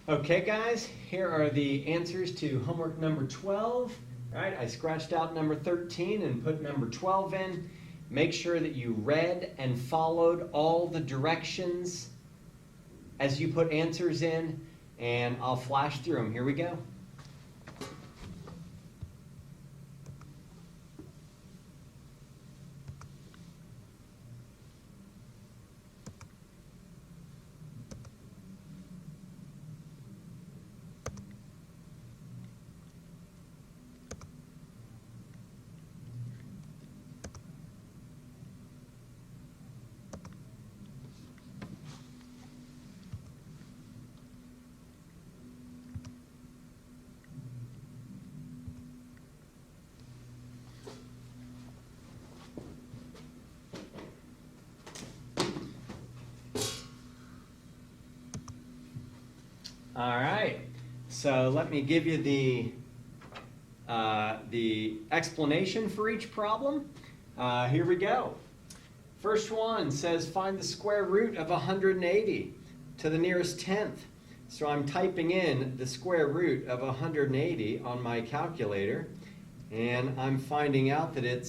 Okay guys, here are the answers to homework number 12. Right, I scratched out number 13 and put number 12 in. Make sure that you read and followed all the directions as you put answers in, and I'll flash through them. Here we go. All right, so let me give you the explanation for each problem. Here we go. First one says find the square root of 180 to the nearest tenth. So I'm typing in the square root of 180 on my calculator, and I'm finding out that it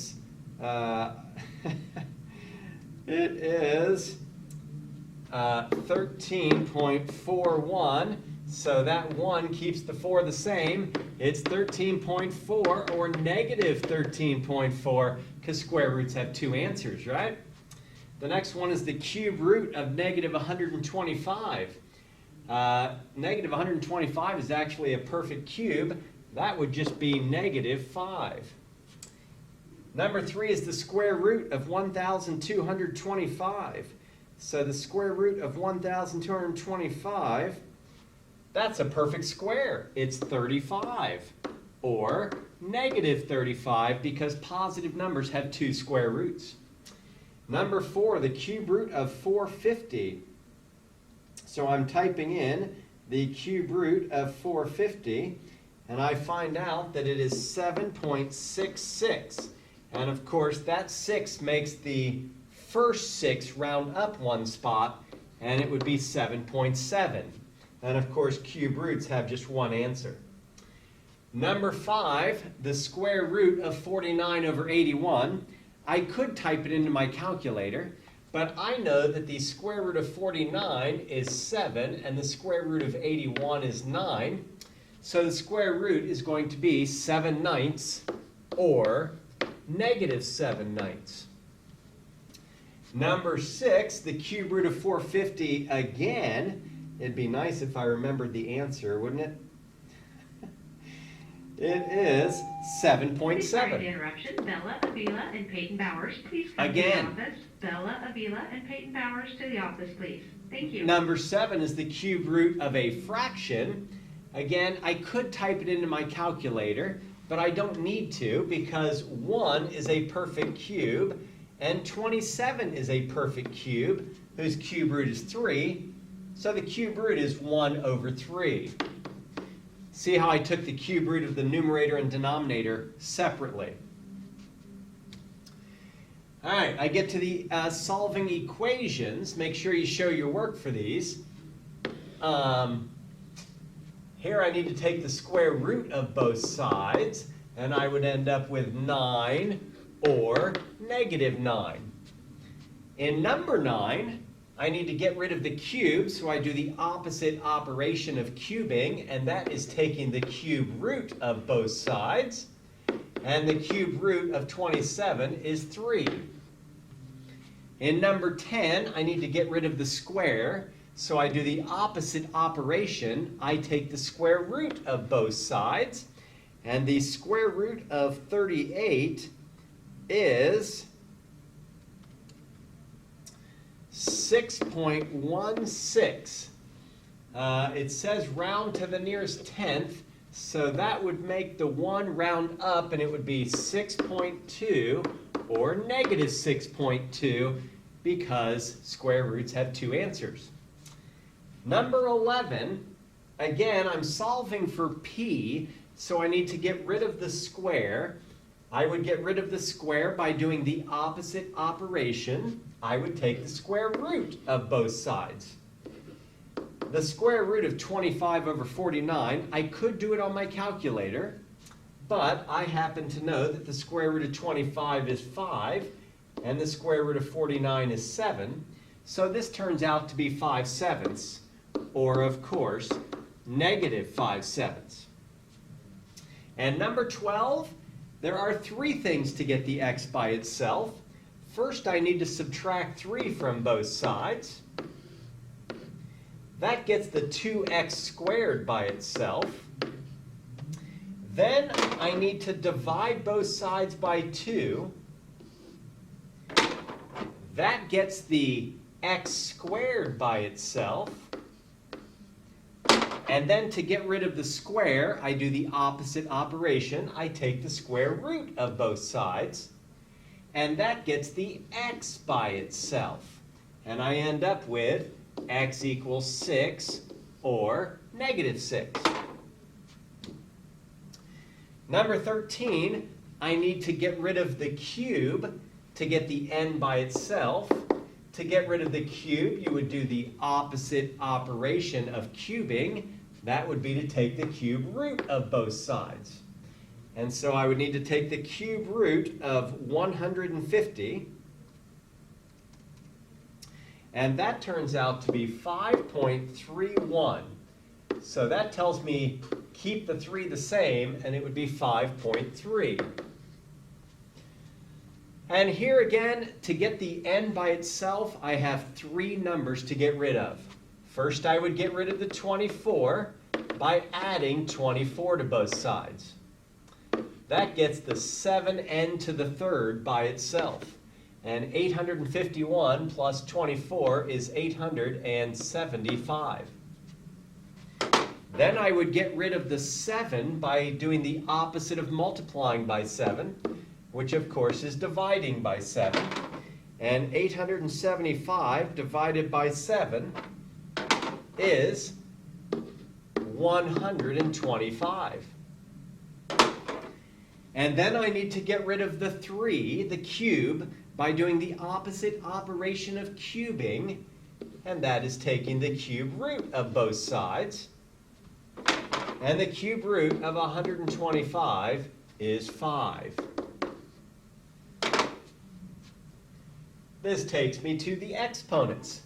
is 13.41. So that 1 keeps the 4 the same. It's 13.4 or negative 13.4 because square roots have two answers, right? The next one is the cube root of negative 125. Negative 125 is actually a perfect cube. That would just be negative 5. Number 3 is the square root of 1,225. So the square root of 1,225, that's a perfect square. It's 35, or negative 35, because positive numbers have two square roots. Number 4, the cube root of 450. So I'm typing in the cube root of 450, and I find out that it is 7.66. And of course, that 6 makes the first 6 round up one spot, and it would be 7.7. And of course, cube roots have just one answer. Number 5, the square root of 49 over 81. I could type it into my calculator, but I know that the square root of 49 is 7, and the square root of 81 is 9. So the square root is going to be 7/9, or negative 7/9. Number 6, the cube root of 450 again. It'd be nice if I remembered the answer, wouldn't it? It is 7.7. Sorry for the interruption. Bella, Avila, and Peyton Bowers, please come Again. to the office. Bella, Avila, and Peyton Bowers to the office, please. Thank you. Number 7 is the cube root of a fraction. Again, I could type it into my calculator, but I don't need to because 1 is a perfect cube, and 27 is a perfect cube, whose cube root is 3. So the cube root is 1 over 3. See how I took the cube root of the numerator and denominator separately. All right, I get to the solving equations. Make sure you show your work for these. Here I need to take the square root of both sides, and I would end up with 9 or negative 9. In number 9, I need to get rid of the cube, so I do the opposite operation of cubing, and that is taking the cube root of both sides. And the cube root of 27 is 3. In number 10, I need to get rid of the square, so I do the opposite operation. I take the square root of both sides, and the square root of 38 is 6.16. It says round to the nearest tenth, so that would make the 1 round up, and it would be 6.2 or negative 6.2 because square roots have two answers. Number 11, again, I'm solving for p, so I need to get rid of the square. I would get rid of the square by doing the opposite operation. I would take the square root of both sides. the square root of 25 over 49, I could do it on my calculator, but I happen to know that the square root of 25 is 5, and the square root of 49 is 7, so this turns out to be 5/7, or of course, negative 5/7. And number 12, there are 3 things to get the x by itself. First, I need to subtract 3 from both sides. That gets the 2x squared by itself. Then I need to divide both sides by 2. That gets the x squared by itself. And then to get rid of the square, I do the opposite operation. I take the square root of both sides. And that gets the x by itself. And I end up with x equals 6 or negative 6. Number 13, I need to get rid of the cube to get the n by itself. To get rid of the cube, you would do the opposite operation of cubing. That would be to take the cube root of both sides. And so I would need to take the cube root of 150. And that turns out to be 5.31. So that tells me keep the 3 the same, and it would be 5.3. And here again, to get the n by itself, I have 3 numbers to get rid of. First, I would get rid of the 24 by adding 24 to both sides. That gets the 7n to the third by itself. And 851 plus 24 is 875. Then I would get rid of the 7 by doing the opposite of multiplying by 7, which of course is dividing by 7. And 875 divided by 7 is 125. And then I need to get rid of the 3, the cube, by doing the opposite operation of cubing, and that is taking the cube root of both sides. And the cube root of 125 is 5. This takes me to the exponents.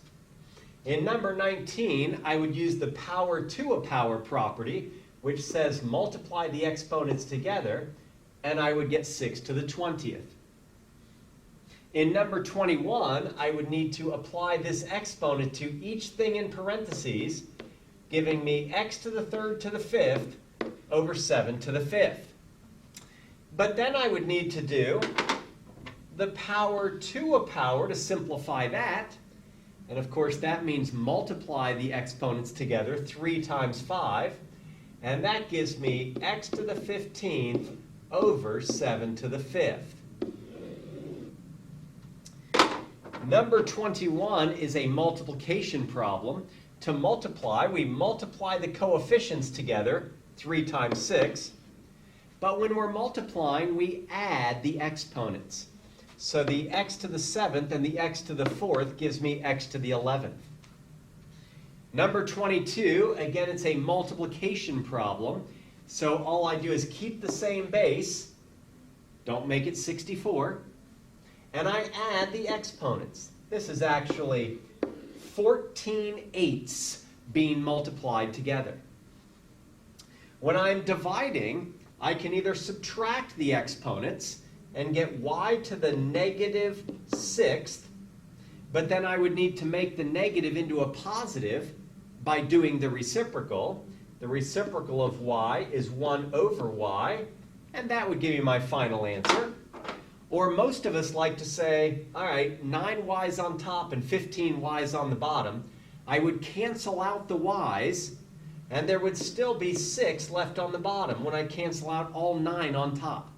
In number 19, I would use the power to a power property, which says multiply the exponents together, and I would get 6 to the 20th. In number 21, I would need to apply this exponent to each thing in parentheses, giving me x to the third to the fifth over 7 to the fifth. But then I would need to do the power to a power to simplify that. And of course, that means multiply the exponents together, 3 times 5. And that gives me x to the 15th over 7 to the 5th. Number 21 is a multiplication problem. To multiply, we multiply the coefficients together, 3 times 6. But when we're multiplying, we add the exponents. So the x to the 7th and the x to the 4th gives me x to the 11th. Number 22, again, it's a multiplication problem. So all I do is keep the same base, don't make it 64, and I add the exponents. This is actually 14/8 being multiplied together. When I'm dividing, I can either subtract the exponents and get y to the negative 6th, but then I would need to make the negative into a positive by doing the reciprocal. The reciprocal of y is 1 over y, and that would give me my final answer. Or most of us like to say, all right, 9y's on top and 15y's on the bottom. I would cancel out the y's, and there would still be 6 left on the bottom when I cancel out all 9 on top.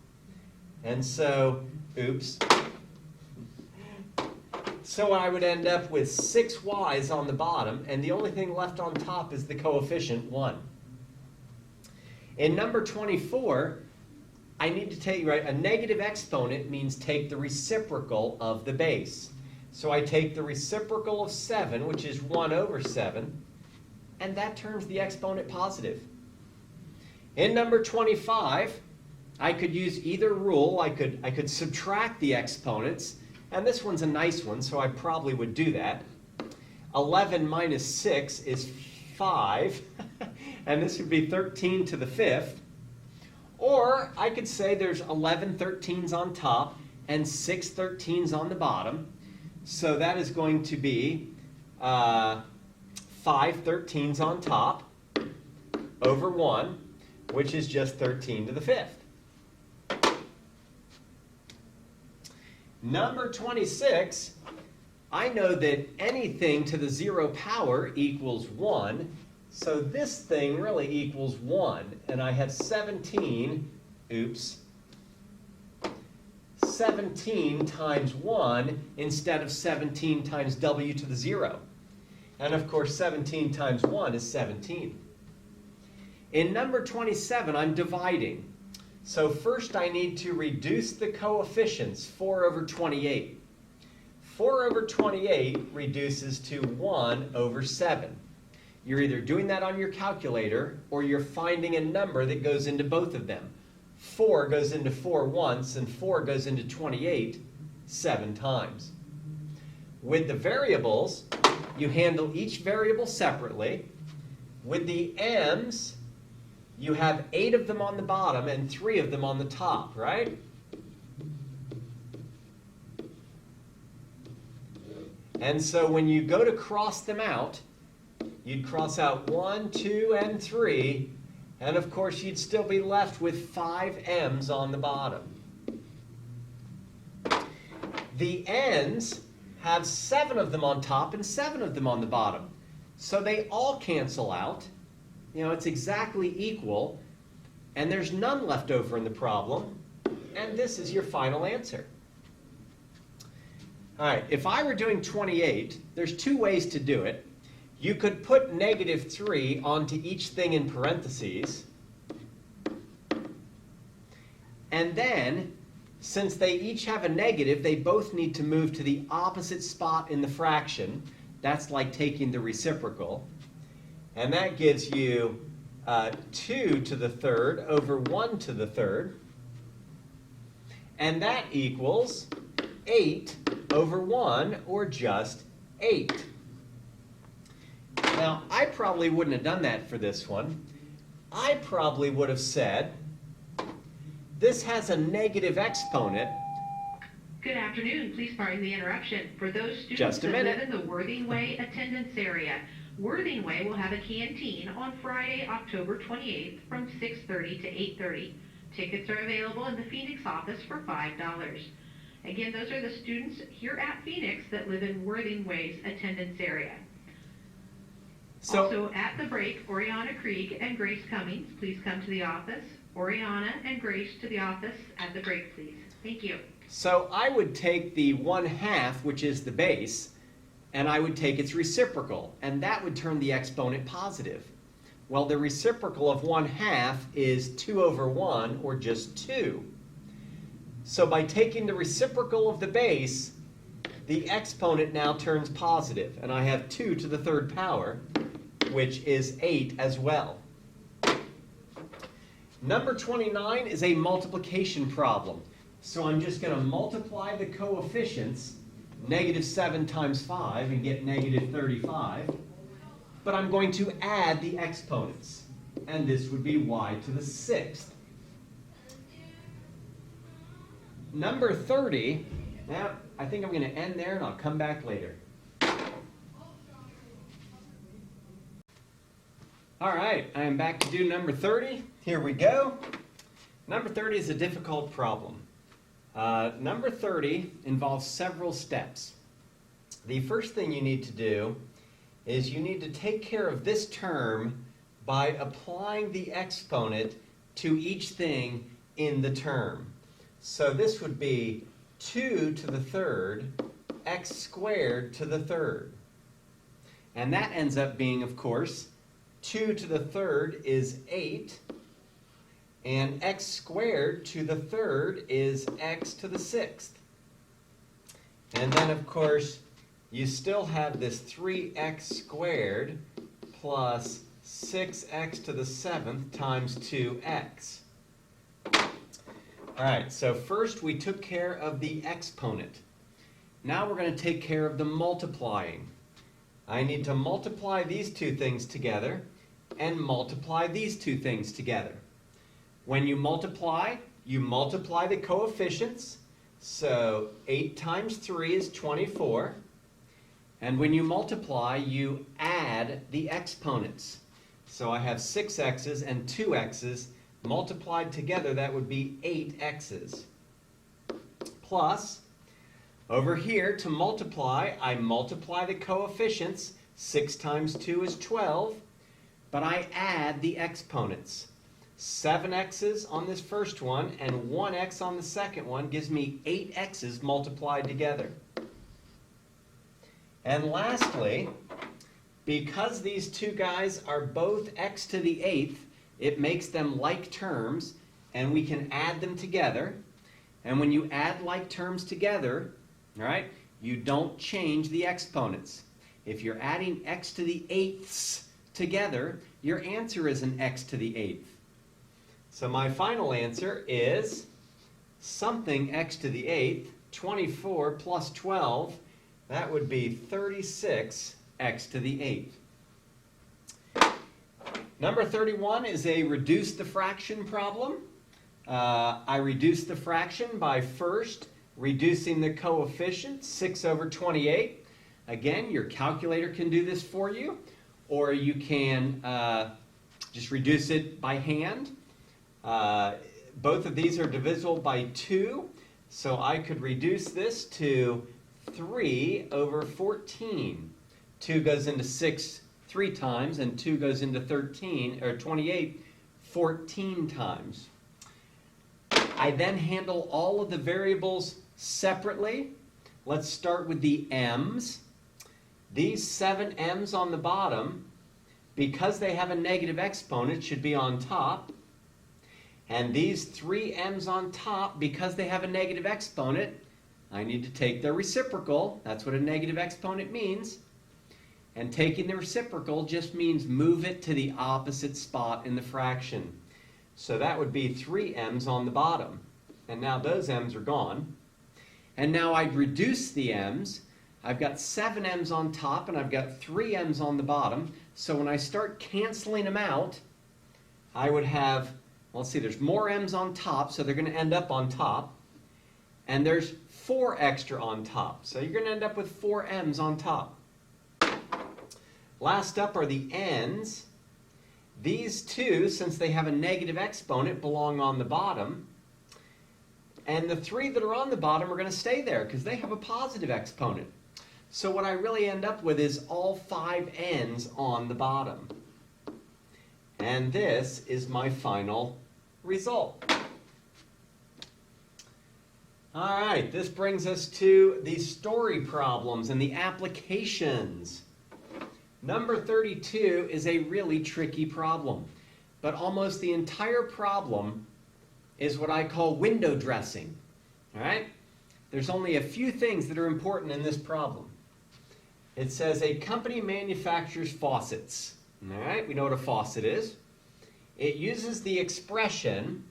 And so, oops. So I would end up with 6y's on the bottom, and the only thing left on top is the coefficient 1. In number 24, I need to take, right, a negative exponent means take the reciprocal of the base. So I take the reciprocal of 7, which is 1 over 7, and that turns the exponent positive. In number 25, I could use either rule. I could subtract the exponents, and this one's a nice one, so I probably would do that. 11 minus 6 is 5, and this would be 13 to the 5th. Or I could say there's 11 13s on top and 6 13s on the bottom. So that is going to be 5 13s on top over 1, which is just 13 to the 5th. Number 26, I know that anything to the 0 power equals 1. So this thing really equals 1, and I have 17 times 1 instead of 17 times w to the 0. And of course 17 times 1 is 17. In number 27, I'm dividing. So first I need to reduce the coefficients, 4 over 28. 4 over 28 reduces to 1 over 7. You're either doing that on your calculator or you're finding a number that goes into both of them. 4 goes into 4 once and 4 goes into 28 7 times. With the variables, you handle each variable separately. With the m's, you have 8 of them on the bottom and 3 of them on the top, right? And so when you go to cross them out, you'd cross out 1, 2, and 3, and of course you'd still be left with 5 m's on the bottom. The n's have 7 of them on top and 7 of them on the bottom. So they all cancel out. You know, it's exactly equal, and there's none left over in the problem, and this is your final answer. All right, if I were doing 28, there's 2 ways to do it. You could put -3 onto each thing in parentheses, and then, since they each have a negative, they both need to move to the opposite spot in the fraction. That's like taking the reciprocal. And that gives you 2 to the 3rd over 1 to the 3rd. And that equals 8 over 1, or just 8. Now, I probably wouldn't have done that for this one. I probably would have said, this has a negative exponent. Good afternoon. Please pardon the interruption. For those students Just a that minute. live in the Worthing Way attendance area, Worthing Way will have a canteen on Friday, October 28th from 6:30 to 8:30. Tickets are available in the Phoenix office for $5. Again, those are the students here at Phoenix that live in Worthing Way's attendance area. So, Also, at the break, Oriana Krieg and Grace Cummings, please come to the office. Oriana and Grace to the office at the break, please. Thank you. so I would take the 1/2, which is the base, and I would take its reciprocal, and that would turn the exponent positive. Well, the reciprocal of 1/2 is 2 over 1, or just 2. So by taking the reciprocal of the base, the exponent now turns positive, and I have 2 to the 3rd power, which is 8 as well. Number 29 is a multiplication problem. So I'm just going to multiply the coefficients, -7 times 5, and get -35. But I'm going to add the exponents, and this would be y to the 6th. Number 30, now I think I'm going to end there and I'll come back later. All right, I am back to do number 30. Here we go. Number 30 is a difficult problem. Number 30 involves several steps. The first thing you need to do is you need to take care of this term by applying the exponent to each thing in the term. So this would be 2 to the 3rd, x squared to the 3rd. And that ends up being, of course, 2 to the 3rd is 8, and x squared to the 3rd is x to the 6th. And then, of course, you still have this 3x squared plus 6x to the 7th times 2x. All right, so first we took care of the exponent. Now we're going to take care of the multiplying. I need to multiply these two things together and multiply these two things together. When you multiply the coefficients. So 8 times 3 is 24. And when you multiply, you add the exponents. So I have 6x's and 2x's. Multiplied together, that would be 8x's. Plus, over here, to multiply, I multiply the coefficients. 6 times 2 is 12. But I add the exponents. 7x's on this first one and 1x on the second one gives me 8x's multiplied together. And lastly, because these two guys are both x to the 8th, it makes them like terms, and we can add them together. And when you add like terms together, all right, you don't change the exponents. If you're adding x to the 8ths together, your answer is an x to the 8th. So my final answer is something x to the 8th, 24 plus 12, that would be 36 x to the 8th. Number 31 is a reduce the fraction problem. I reduce the fraction by first reducing the coefficient, 6 over 28. Again, your calculator can do this for you, or you can just reduce it by hand. Both of these are divisible by 2, so I could reduce this to 3 over 14. 2 goes into 6 3 times, and 2 goes into 28 14 times. I then handle all of the variables separately. Let's start with the m's. These 7 m's on the bottom, because they have a negative exponent, should be on top. And these 3 m's on top, because they have a negative exponent, I need to take their reciprocal. That's what a negative exponent means. And taking the reciprocal just means move it to the opposite spot in the fraction. So that would be 3 m's on the bottom. And now those m's are gone. And now I'd reduce the m's. I've got 7 m's on top and I've got 3 m's on the bottom. So when I start canceling them out, I would have, well, let's see, there's more m's on top, so they're going to end up on top. And there's 4 extra on top. So you're going to end up with 4 m's on top. Last up are the n's. These two, since they have a negative exponent, belong on the bottom. And the 3 that are on the bottom are going to stay there because they have a positive exponent. So what I really end up with is all 5 n's on the bottom. And this is my final result. All right, this brings us to the story problems and the applications. Number 32 is a really tricky problem, but almost the entire problem is what I call window dressing. All right? There's only a few things that are important in this problem. It says a company manufactures faucets. All right, we know what a faucet is. It uses the expression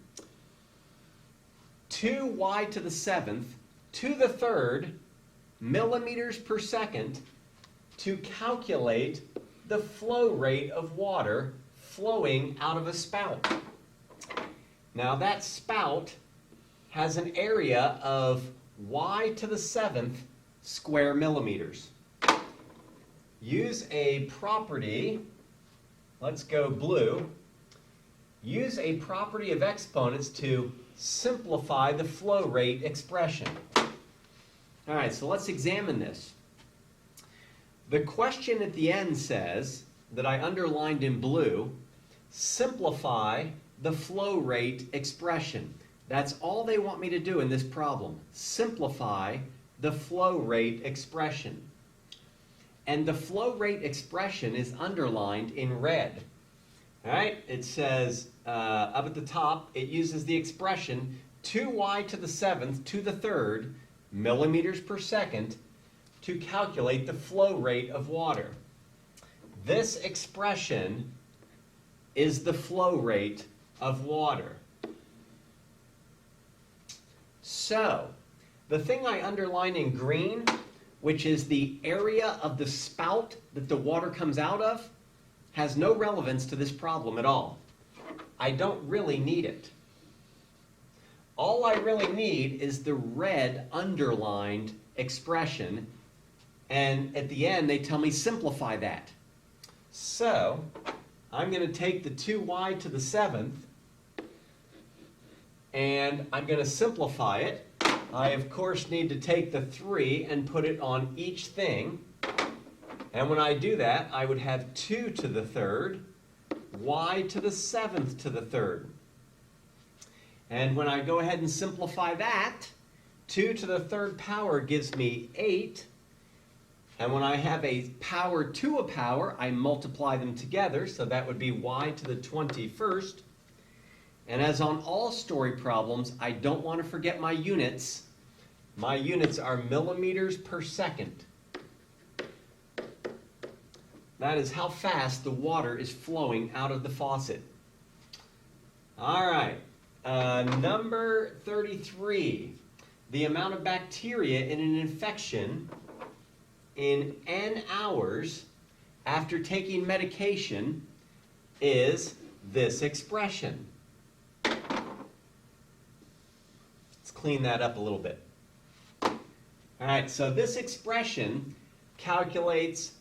2y to the 7th to the 3rd millimeters per second to calculate the flow rate of water flowing out of a spout. Now that spout has an area of y to the 7th square millimeters. Use a property, let's go blue. Use a property of exponents to simplify the flow rate expression. All right, so let's examine this. The question at the end says, that I underlined in blue, simplify the flow rate expression. That's all they want me to do in this problem. Simplify the flow rate expression. And the flow rate expression is underlined in red. All right, it says up at the top, it uses the expression 2y to the 7th to the 3rd millimeters per second to calculate the flow rate of water. this expression is the flow rate of water. So, the thing I underline in green, which is the area of the spout that the water comes out of, has no relevance to this problem at all. I don't really need it. All I really need is the red underlined expression, and at the end they tell me simplify that. So, I'm going to take the 2y to the 7th, and I'm going to simplify it. I, of course, need to take the 3 and put it on each thing. And when I do that, I would have 2 to the 3rd, y to the 7th to the 3rd. And when I go ahead and simplify that, 2 to the 3rd power gives me 8. And when I have a power to a power, I multiply them together, so that would be y to the 21st. And as on all story problems, I don't want to forget my units. My units are millimeters per second. That is how fast the water is flowing out of the faucet. All right, number 33. The amount of bacteria in an infection in n hours after taking medication is this expression. Let's clean that up a little bit. All right, so this expression calculates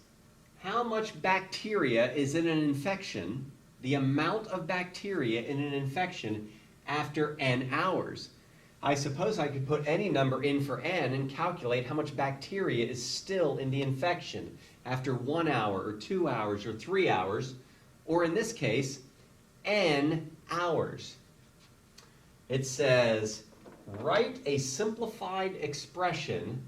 how much bacteria is in an infection, the amount of bacteria in an infection after n hours. I suppose I could put any number in for n and calculate how much bacteria is still in the infection after 1 hour or 2 hours or 3 hours, or in this case, n hours. It says, write a simplified expression.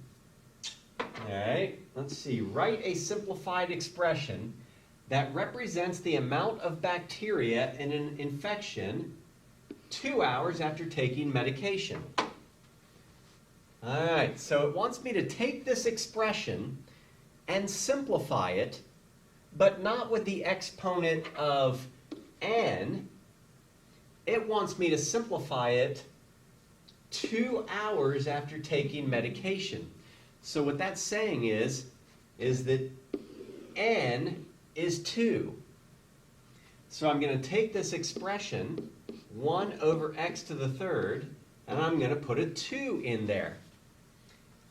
All right, let's see. Write a simplified expression that represents the amount of bacteria in an infection 2 hours after taking medication. All right, so it wants me to take this expression and simplify it, but not with the exponent of n. It wants me to simplify it 2 hours after taking medication. So what that's saying is that n is 2. So I'm going to take this expression, 1 over x to the 3rd, and I'm going to put a 2 in there.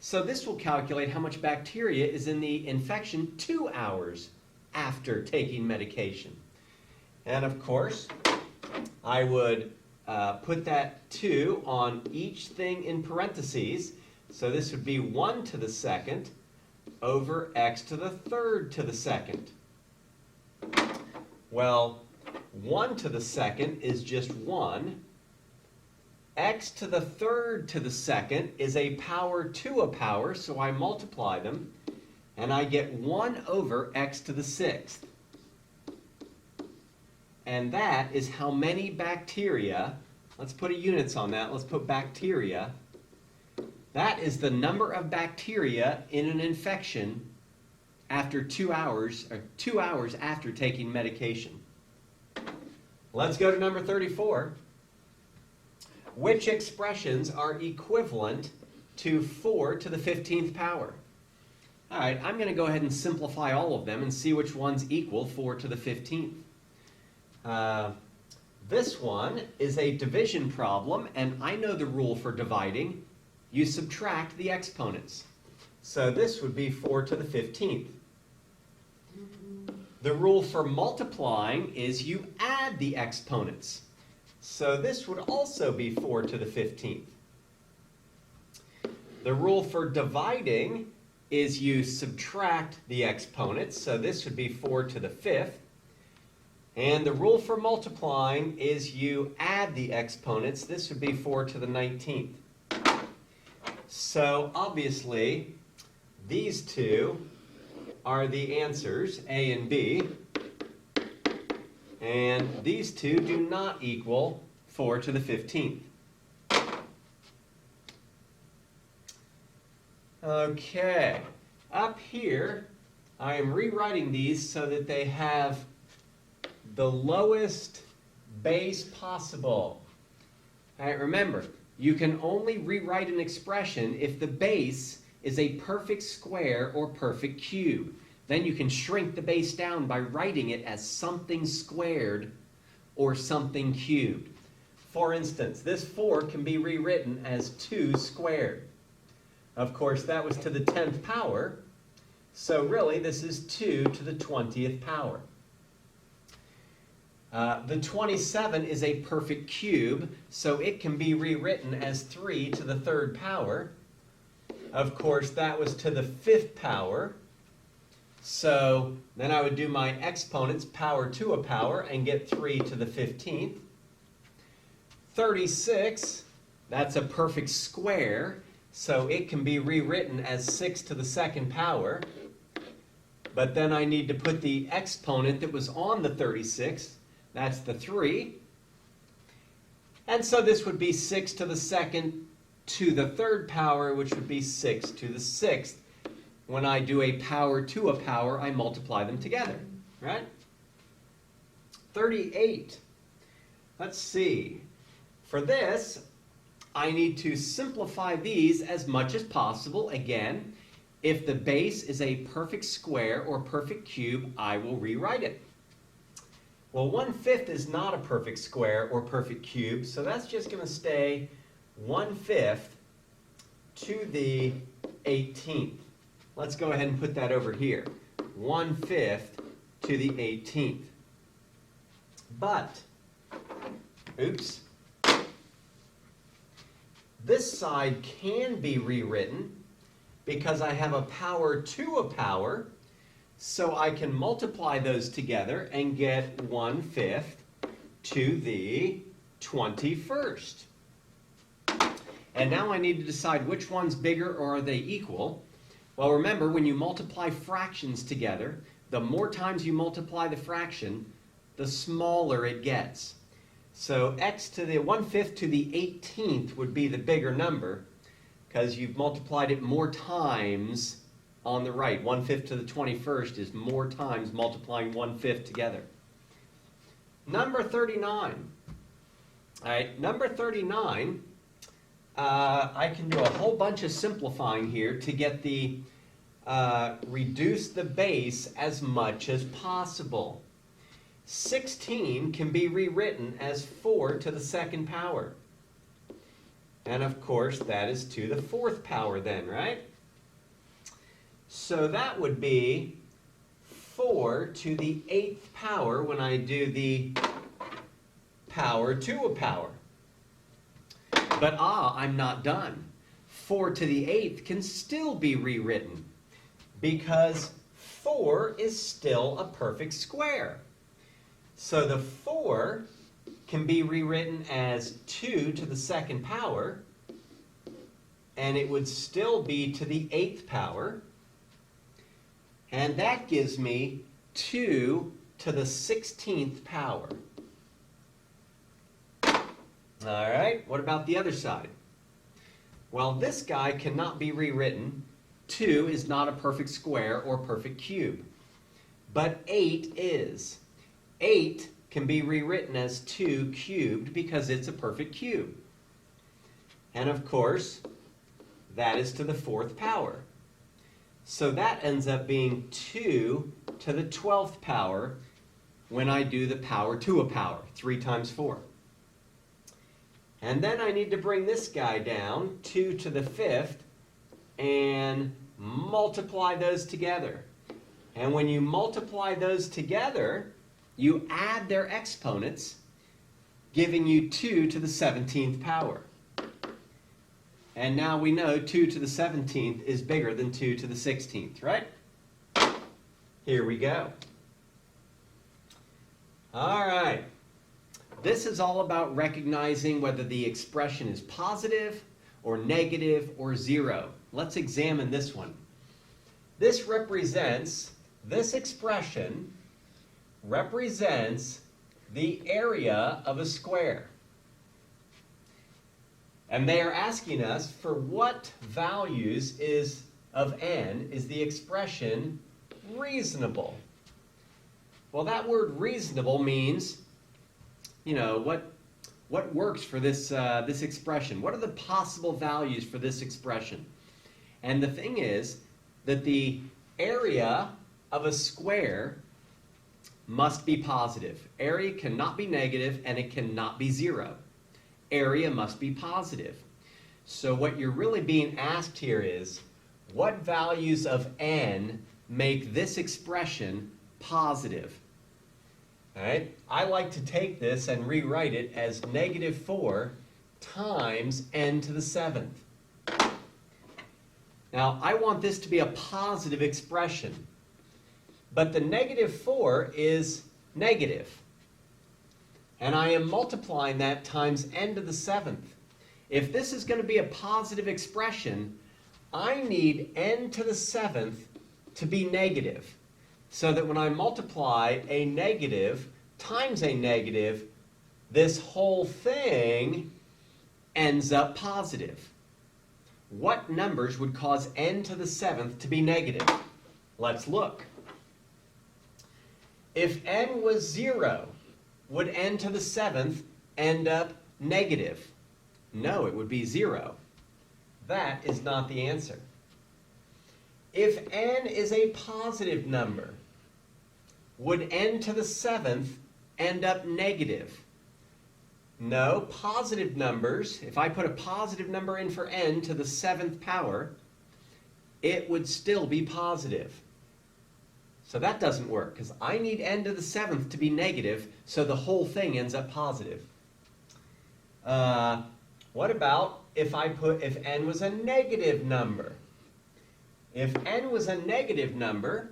So this will calculate how much bacteria is in the infection 2 hours after taking medication. And of course, I would put that 2 on each thing in parentheses. So this would be 1 to the 2nd over x to the 3rd to the 2nd. Well, 1 to the 2nd is just 1. X to the 3rd to the 2nd is a power to a power, so I multiply them, and I get 1 over x to the 6th. And that is how many bacteria, let's put units on that, let's put bacteria. That is the number of bacteria in an infection after 2 hours, or 2 hours after taking medication. Let's go to number 34. Which expressions are equivalent to 4 to the 15th power? All right, I'm going to go ahead and simplify all of them and see which ones equal 4 to the 15th. This one is a division problem, and I know the rule for dividing. You subtract the exponents. So this would be 4 to the 15th. The rule for multiplying is you add the exponents. So this would also be 4 to the 15th. The rule for dividing is you subtract the exponents. So this would be 4 to the 5th. And the rule for multiplying is you add the exponents. This would be 4 to the 19th. So obviously, these two are the answers, A and B. And these two do not equal 4 to the 15th. Okay, up here I am rewriting these so that they have the lowest base possible. All right, remember, you can only rewrite an expression if the base is a perfect square or perfect cube. Then you can shrink the base down by writing it as something squared or something cubed. For instance, this 4 can be rewritten as 2 squared. Of course, that was to the 10th power, so really this is 2 to the 20th power. The 27 is a perfect cube, so it can be rewritten as 3 to the 3rd power. Of course, that was to the 5th power, so then I would do my exponents power to a power and get 3 to the 15th. 36, that's a perfect square, so it can be rewritten as 6 to the 2nd power. But then I need to put the exponent that was on the 36, that's the 3. And so this would be 6 to the 2nd to the 3rd power, which would be 6 to the 6th. When I do a power to a power, I multiply them together, right? 38. Let's see. For this, I need to simplify these as much as possible. Again, if the base is a perfect square or perfect cube, I will rewrite it. Well, 1/5 is not a perfect square or perfect cube, so that's just going to stay 1/5 to the 18th. Let's go ahead and put that over here. 1/5 to the 18th. But, oops, this side can be rewritten because I have a power to a power, so I can multiply those together and get 1/5 to the 21st. And now I need to decide which one's bigger, or are they equal? Well, remember, when you multiply fractions together, the more times you multiply the fraction, the smaller it gets. So x to the 1/5 to the 18th would be the bigger number, because you've multiplied it more times on the right. 1/5 to the 21st is more times multiplying 1/5 together. Number 39. All right, number 39, I can do a whole bunch of simplifying here to get the reduce the base as much as possible. 16 can be rewritten as 4 to the 2nd power. And of course, that is to the 4th power then, right? So that would be 4 to the 8th power when I do the power to a power. But I'm not done. 4 to the 8th can still be rewritten because 4 is still a perfect square. So the 4 can be rewritten as 2 to the 2nd power, and it would still be to the 8th power. And that gives me 2 to the 16th power. All right, what about the other side? Well, this guy cannot be rewritten. 2 is not a perfect square or perfect cube. But 8 is. 8 can be rewritten as 2 cubed because it's a perfect cube. And of course, that is to the 4th power. So that ends up being 2 to the 12th power when I do the power to a power, 3 times 4. And then I need to bring this guy down, 2 to the 5th, and multiply those together. And when you multiply those together, you add their exponents, giving you 2 to the 17th power. And now we know 2 to the 17th is bigger than 2 to the 16th, right? Here we go. All right. This is all about recognizing whether the expression is positive or negative or 0. Let's examine this one. This expression represents the area of a square. And they are asking us for what values of n is the expression reasonable. Well, that word reasonable means, what works for this expression? What are the possible values for this expression? And the thing is that the area of a square must be positive. Area cannot be negative, and it cannot be 0. Area must be positive. So what you're really being asked here is, what values of n make this expression positive? All right? I like to take this and rewrite it as -4 times n to the 7th. Now, I want this to be a positive expression, but the -4 is negative, and I am multiplying that times n to the 7th. If this is going to be a positive expression, I need n to the 7th to be negative, so that when I multiply a negative times a negative, this whole thing ends up positive. What numbers would cause n to the 7th to be negative? Let's look. If n was 0, would n to the 7th end up negative? No, it would be 0. That is not the answer. If n is a positive number, would n to the 7th end up negative? No, positive numbers, if I put a positive number in for n to the 7th power, it would still be positive. So that doesn't work, because I need n to the 7th to be negative, so the whole thing ends up positive. What about if n was a negative number? If n was a negative number,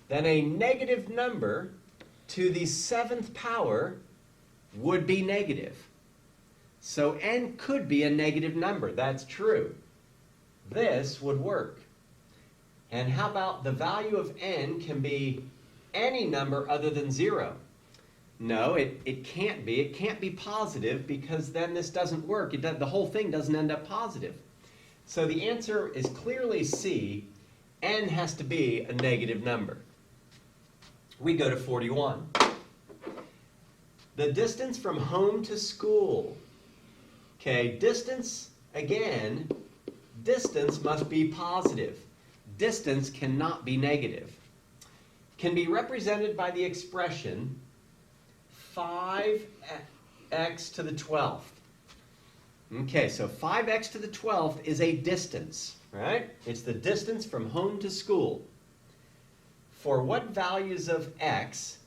then a negative number to the 7th power would be negative. So n could be a negative number. That's true. This would work. And how about the value of n can be any number other than 0? No, it can't be. It can't be positive, because then this doesn't work. The whole thing doesn't end up positive. So the answer is clearly C. N has to be a negative number. We go to 41. The distance from home to school. Okay, distance, again, distance must be positive. Distance cannot be negative. Can be represented by the expression 5x to the 12th. Okay, so 5x to the 12th is a distance, right? It's the distance from home to school. For what values of x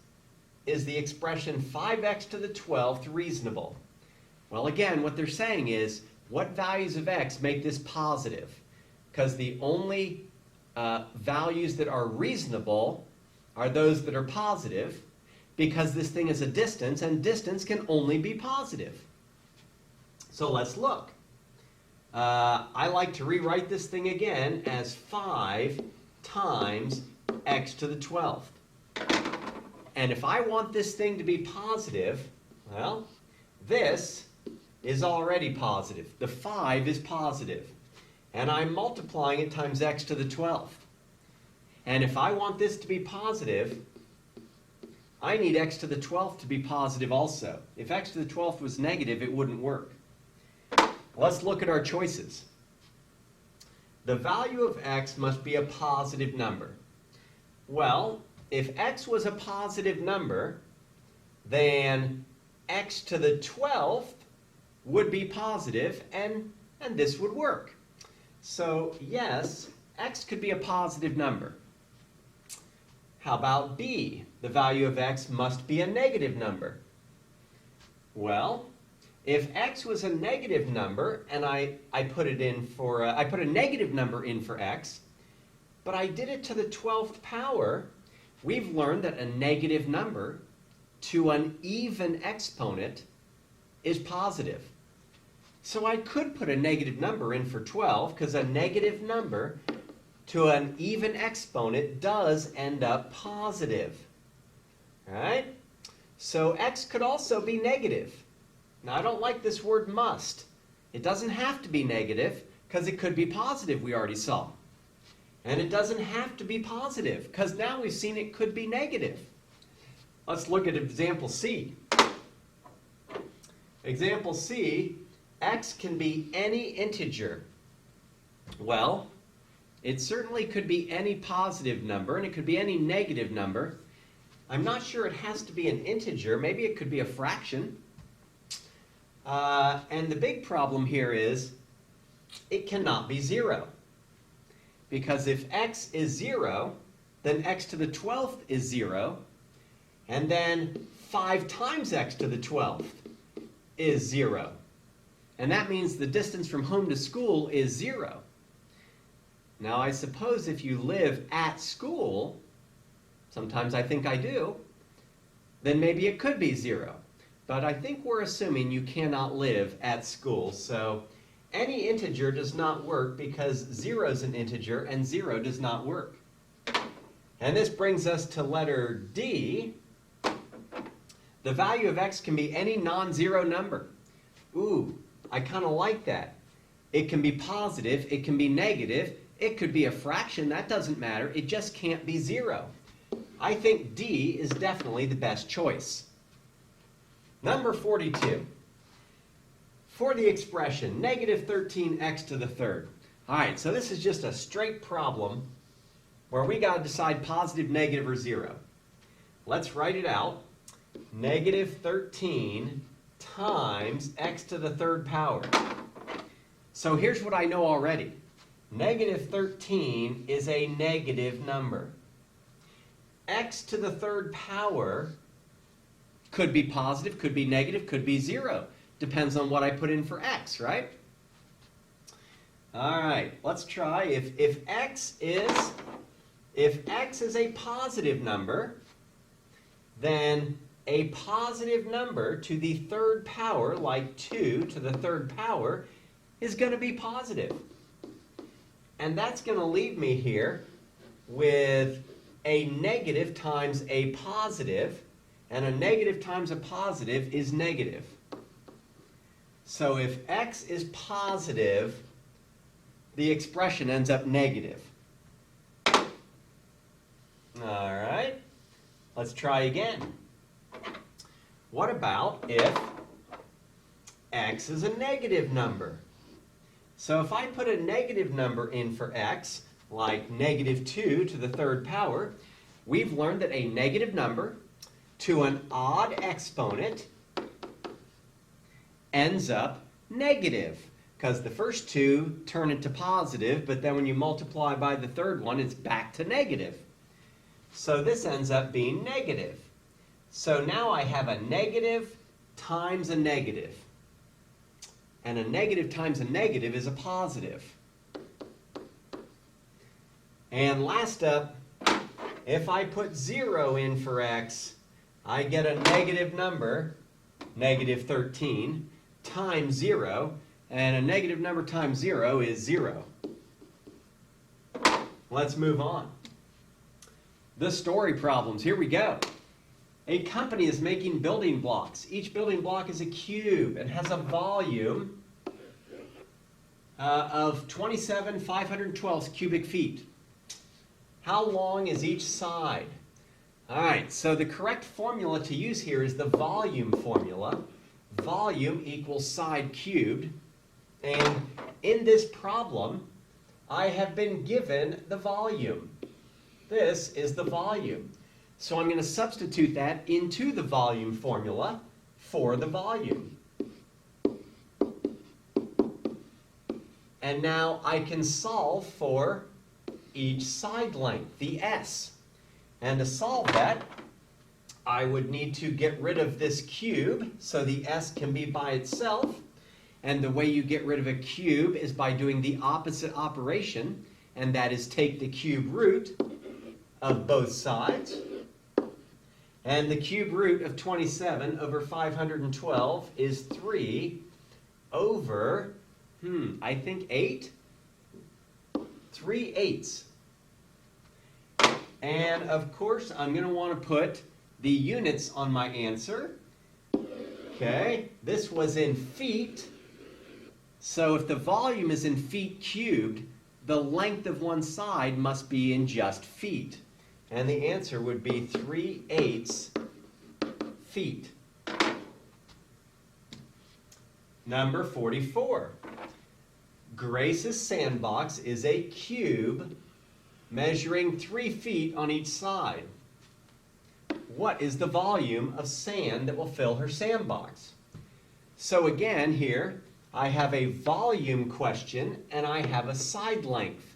is the expression 5x to the 12th reasonable? Well, again, what they're saying is, what values of x make this positive? Because the only values that are reasonable are those that are positive, because this thing is a distance, and distance can only be positive. So let's look. I like to rewrite this thing again as 5 times x to the 12th. And if I want this thing to be positive, well, this is already positive. The 5 is positive. And I'm multiplying it times x to the 12th. And if I want this to be positive, I need x to the 12th to be positive also. If x to the 12th was negative, it wouldn't work. Let's look at our choices. The value of x must be a positive number. Well, if x was a positive number, then x to the 12th would be positive, and this would work. So yes, x could be a positive number. How about B? The value of x must be a negative number. Well, if x was a negative number, and I put a negative number in for x, but I did it to the 12th power, we've learned that a negative number to an even exponent is positive. So I could put a negative number in for 12, because a negative number to an even exponent does end up positive. All right? So x could also be negative. Now, I don't like this word must. It doesn't have to be negative, because it could be positive, we already saw. And it doesn't have to be positive, because now we've seen it could be negative. Let's look at example C. Example C, x can be any integer. Well, it certainly could be any positive number, and it could be any negative number. I'm not sure it has to be an integer. Maybe it could be a fraction. And the big problem here is it cannot be 0. Because if x is 0, then x to the 12th is 0, and then 5 times x to the 12th is 0. And that means the distance from home to school is 0. Now I suppose if you live at school, sometimes I think I do, then maybe it could be 0. But I think we're assuming you cannot live at school, so any integer does not work because 0 is an integer and 0 does not work. And this brings us to letter D. The value of x can be any non-zero number. Ooh, I kind of like that. It can be positive, it can be negative, it could be a fraction, that doesn't matter, it just can't be 0. I think D is definitely the best choice. Number 42. For the expression negative 13x to the third. All right, so this is just a straight problem where we got to decide positive, negative, or 0. Let's write it out. Negative 13 times x to the third power. So here's what I know already. Negative 13 is a negative number. X to the third power could be positive, could be negative, could be 0. Depends on what I put in for x, right? All right, let's try. If x is a positive number, then a positive number to the third power, like 2 to the third power, is going to be positive. And that's going to leave me here with a negative times a positive, and a negative times a positive is negative. So if x is positive, the expression ends up negative. All right, let's try again. What about if x is a negative number? So if I put a negative number in for x, like negative 2 to the third power, we've learned that a negative number to an odd exponent ends up negative, because the first two turn into positive, but then when you multiply by the third one, it's back to negative. So this ends up being negative. So now I have a negative times a negative. And a negative times a negative is a positive. And last up, if I put 0 in for x, I get a negative number, negative 13, times 0, and a negative number times 0 is 0. Let's move on. The story problems, here we go. A company is making building blocks. Each building block is a cube and has a volume of 27,512 cubic feet. How long is each side? All right, so the correct formula to use here is the volume formula. Volume equals side cubed. And in this problem, I have been given the volume. This is the volume. So I'm going to substitute that into the volume formula for the volume. And now I can solve for each side length, the s. And to solve that, I would need to get rid of this cube so the s can be by itself. And the way you get rid of a cube is by doing the opposite operation, and that is take the cube root of both sides. And the cube root of 27 over 512 is 3 over, I think 8? 3/8. And of course, I'm going to want to put the units on my answer. Okay, this was in feet. So if the volume is in feet cubed, the length of one side must be in just feet. And the answer would be 3/8 feet. Number 44. Grace's sandbox is a cube measuring 3 feet on each side. What is the volume of sand that will fill her sandbox? So again here, I have a volume question and I have a side length.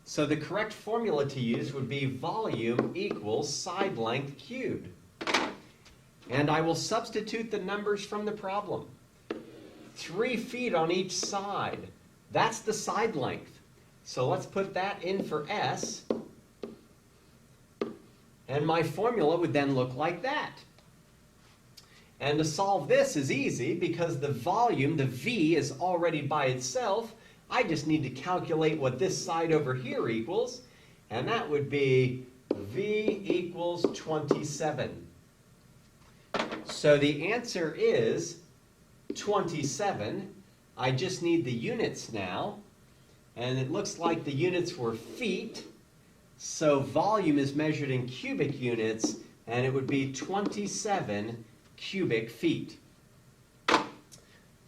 So the correct formula to use would be volume equals side length cubed. And I will substitute the numbers from the problem. 3 feet on each side. That's the side length. So let's put that in for S. And my formula would then look like that. And to solve this is easy because the volume, the V, is already by itself. I just need to calculate what this side over here equals. And that would be V equals 27. So the answer is 27. I just need the units now. And it looks like the units were feet. So volume is measured in cubic units, and it would be 27 cubic feet.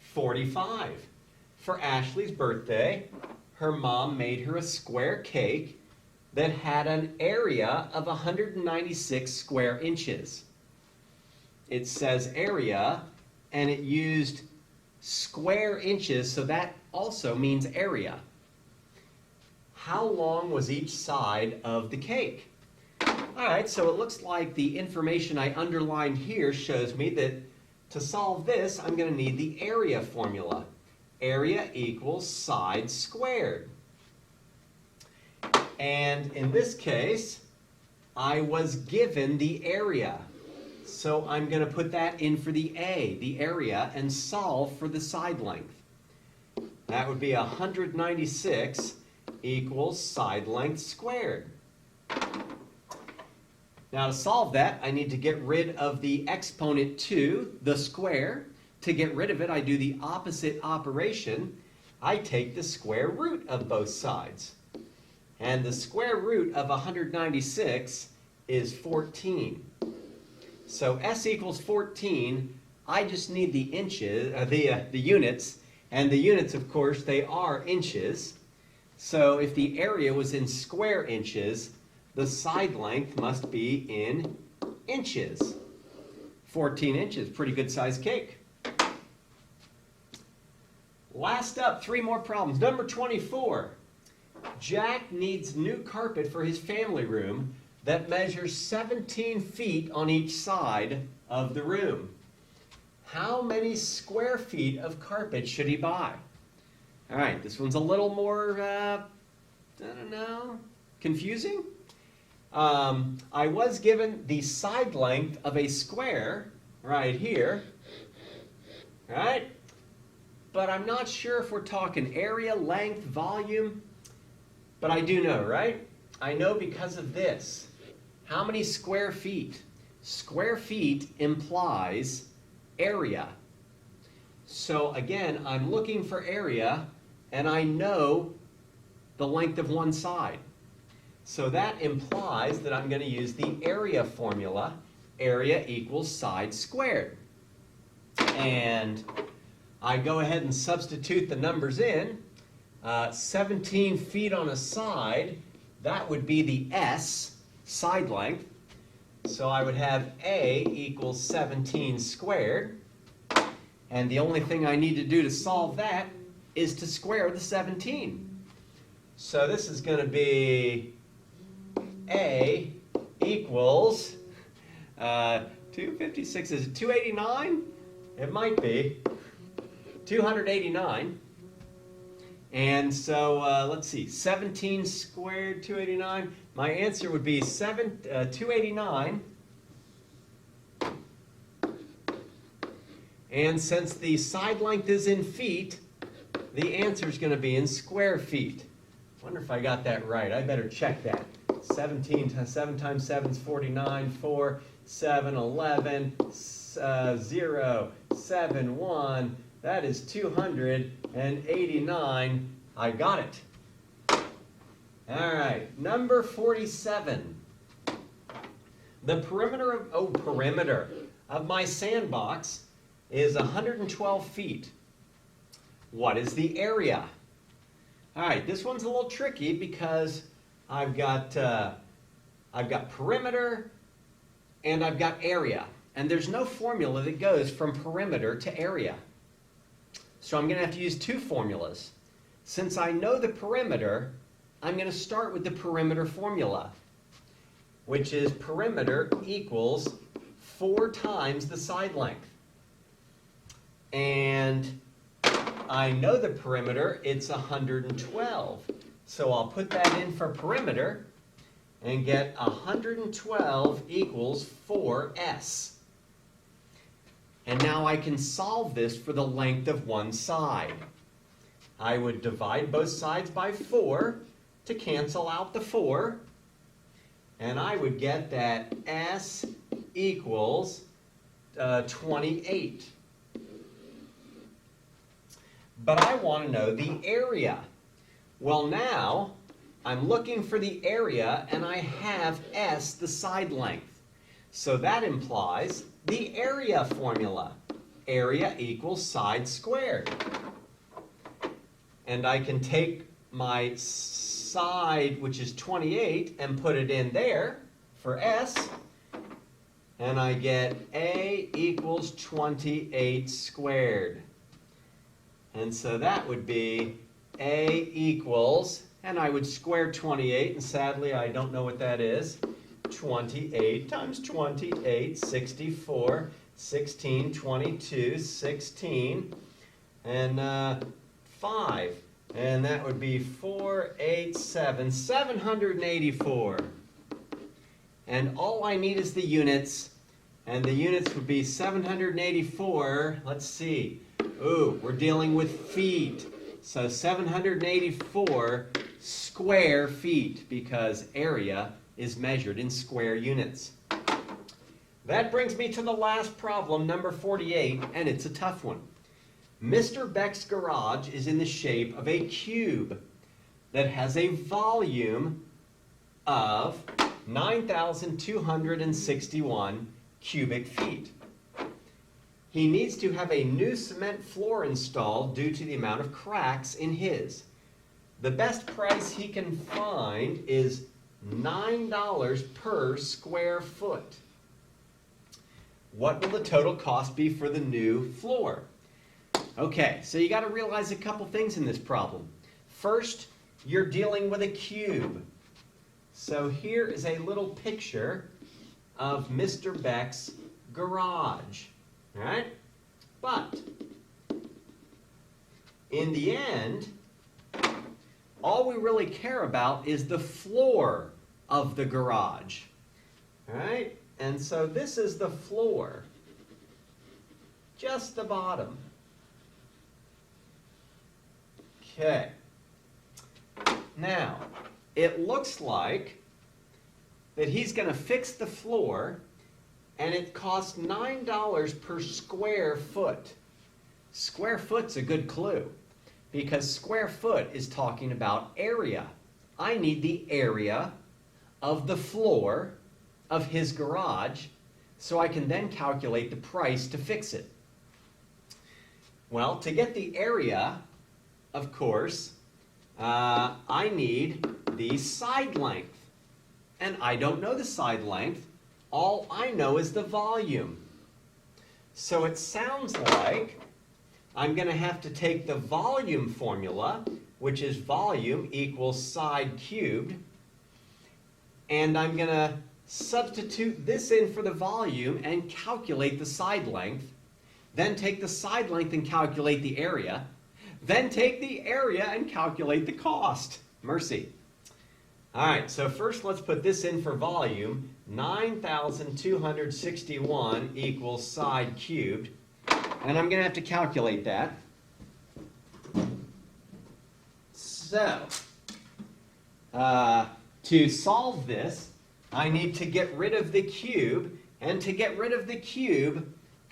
45. For Ashley's birthday, her mom made her a square cake that had an area of 196 square inches. It says area, and it used square inches, so that also means area. How long was each side of the cake? All right, so it looks like the information I underlined here shows me that to solve this, I'm going to need the area formula. Area equals side squared. And in this case, I was given the area. So I'm going to put that in for the A, the area, and solve for the side length. That would be 196 equals side length squared. Now to solve that, I need to get rid of the exponent 2, the square. To get rid of it, I do the opposite operation. I take the square root of both sides. And the square root of 196 is 14. So S equals 14. I just need the inches, the units. And the units, of course, they are inches. So if the area was in square inches, the side length must be in inches. 14 inches, pretty good sized cake. Last up, 3 more problems. Number 24. Jack needs new carpet for his family room that measures 17 feet on each side of the room. How many square feet of carpet should he buy? All right, this one's a little more, I don't know, confusing. I was given the side length of a square right here, right? But I'm not sure if we're talking area, length, volume, but I do know, right? I know because of this. How many square feet? Square feet implies area. So again, I'm looking for area, and I know the length of one side. So that implies that I'm going to use the area formula. Area equals side squared. And I go ahead and substitute the numbers in. 17 feet on a side, that would be the S, side length. So I would have A equals 17 squared. And the only thing I need to do to solve that is to square the 17. So this is going to be A equals 256. Is it 289? It might be. 289. And so let's see, 17 squared, 289. My answer would be 289. And since the side length is in feet, the answer is going to be in square feet. Wonder if I got that right. I better check that. 7 times 7 is 49. 4, 7, 11, 0, 7, 1. That is 289. I got it. All right, number 47. The perimeter of my sandbox is 112 feet. What is the area? All right, this one's a little tricky because I've got perimeter and I've got area. And there's no formula that goes from perimeter to area. So I'm going to have to use two formulas. Since I know the perimeter, I'm going to start with the perimeter formula, which is perimeter equals 4 times the side length. And I know the perimeter, it's 112. So I'll put that in for perimeter and get 112 equals 4s. And now I can solve this for the length of one side. I would divide both sides by 4 to cancel out the 4. And I would get that s equals 28. But I want to know the area. Well, now I'm looking for the area and I have s, the side length. So that implies the area formula. Area equals side squared. And I can take my side, which is 28, and put it in there for s. And I get a equals 28 squared. And so that would be a equals, and I would square 28, and sadly I don't know what that is. 28 times 28, 64, 16, 22, 16, and 5. And that would be 487, 784. And all I need is the units, and the units would be 784, let's see. Ooh, we're dealing with feet. So 784 square feet, because area is measured in square units. That brings me to the last problem, number 48, and it's a tough one. Mr. Beck's garage is in the shape of a cube that has a volume of 9,261 cubic feet. He needs to have a new cement floor installed due to the amount of cracks in his. The best price he can find is $9 per square foot. What will the total cost be for the new floor? Okay, so you got to realize a couple things in this problem. First, you're dealing with a cube. So here is a little picture of Mr. Beck's garage. All right? But in the end, all we really care about is the floor of the garage. All right? And so this is the floor, just the bottom. Okay. Now, it looks like that he's going to fix the floor, and it costs $9 per square foot. Square foot's a good clue, because square foot is talking about area. I need the area of the floor of his garage, so I can then calculate the price to fix it. Well, to get the area, of course, I need the side length. And I don't know the side length. All I know is the volume. So it sounds like I'm going to have to take the volume formula, which is volume equals side cubed, and I'm going to substitute this in for the volume and calculate the side length, then take the side length and calculate the area, then take the area and calculate the cost. Mercy. All right, so first let's put this in for volume. 9,261 equals side cubed. And I'm going to have to calculate that. So, to solve this, I need to get rid of the cube. And to get rid of the cube,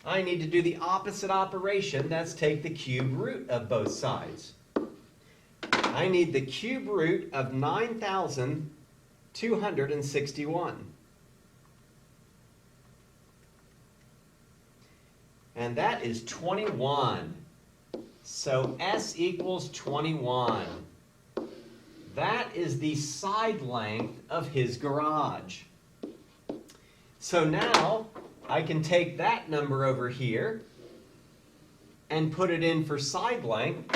I need to do the opposite operation. That's take the cube root of both sides. I need the cube root of 9,261. And that is 21. So S equals 21. That is the side length of his garage. So now I can take that number over here and put it in for side length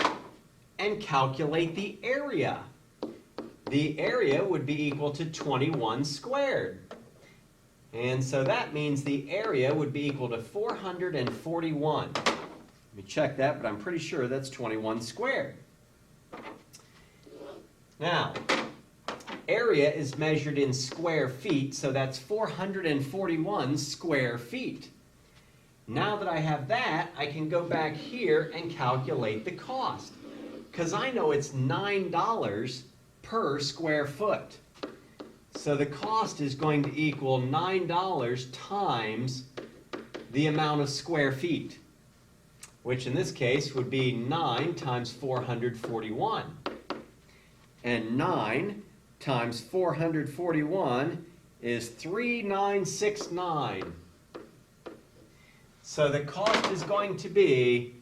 and calculate the area. The area would be equal to 21 squared. And so that means the area would be equal to 441. Let me check that, but I'm pretty sure that's 21 squared. Now, area is measured in square feet, so that's 441 square feet. Now that I have that, I can go back here and calculate the cost, because I know it's $9 per square foot. So the cost is going to equal $9 times the amount of square feet, which in this case would be 9 times 441. And 9 times 441 is 3969. So the cost is going to be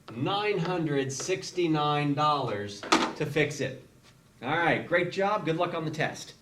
$969 to fix it. All right, great job. Good luck on the test.